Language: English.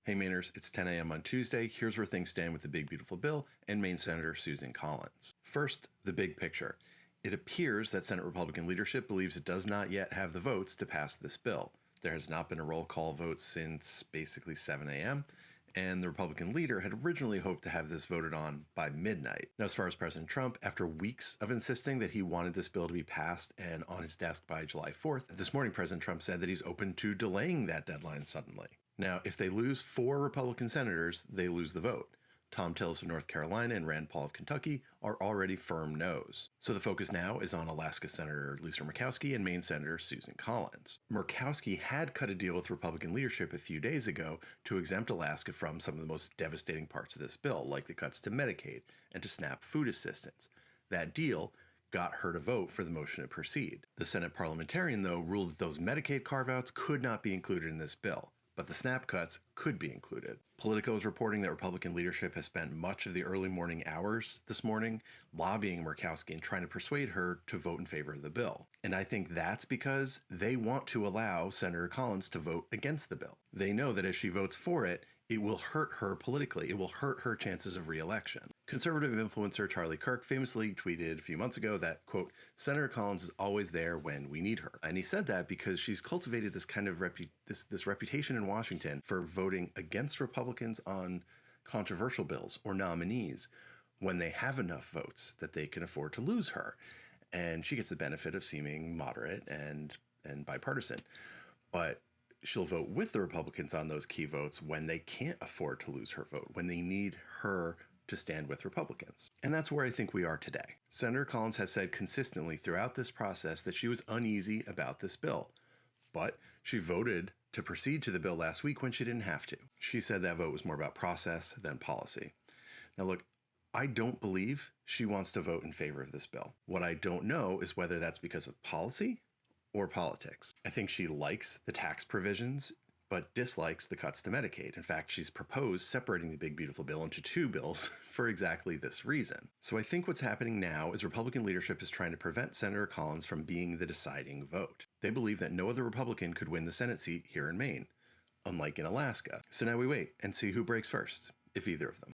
Hey Mainers, it's 10 a.m. on Tuesday. Here's where things stand with the big beautiful bill and Maine Senator Susan Collins. First, the big picture. It appears that Senate Republican leadership believes it does not yet have the votes to pass this bill. There has not been a roll call vote since basically 7 a.m., and the Republican leader had originally hoped to have this voted on by midnight. Now, as far as President Trump, after weeks of insisting that he wanted this bill to be passed and on his desk by July 4th, this morning President Trump said that he's open to delaying that deadline suddenly. Now, if they lose 4 Republican senators, they lose the vote. Tom Tillis of North Carolina and Rand Paul of Kentucky are already firm no's. So the focus now is on Alaska Senator Lisa Murkowski and Maine Senator Susan Collins. Murkowski had cut a deal with Republican leadership a few days ago to exempt Alaska from some of the most devastating parts of this bill, like the cuts to Medicaid and to SNAP food assistance. That deal got her to vote for the motion to proceed. The Senate parliamentarian, though, ruled that those Medicaid carve-outs could not be included in this bill, but the SNAP cuts could be included. Politico is reporting that Republican leadership has spent much of the early morning hours this morning lobbying Murkowski and trying to persuade her to vote in favor of the bill. And I think that's because they want to allow Senator Collins to vote against the bill. They know that if she votes for it, it will hurt her politically. It will hurt her chances of re-election. Conservative influencer Charlie Kirk famously tweeted a few months ago that, quote, Senator Collins is always there when we need her. And he said that because she's cultivated this kind of this reputation in Washington for voting against Republicans on controversial bills or nominees when they have enough votes that they can afford to lose her. And she gets the benefit of seeming moderate and bipartisan. But she'll vote with the Republicans on those key votes when they can't afford to lose her vote, when they need her to stand with Republicans. And that's where I think we are today. Senator Collins has said consistently throughout this process that she was uneasy about this bill, but she voted to proceed to the bill last week when she didn't have to. She said that vote was more about process than policy. Now look, I don't believe she wants to vote in favor of this bill. What I don't know is whether that's because of policy or politics. I think she likes the tax provisions, but dislikes the cuts to Medicaid. In fact, she's proposed separating the big beautiful bill into 2 bills for exactly this reason. So I think what's happening now is Republican leadership is trying to prevent Senator Collins from being the deciding vote. They believe that no other Republican could win the Senate seat here in Maine, unlike in Alaska. So now we wait and see who breaks first, if either of them.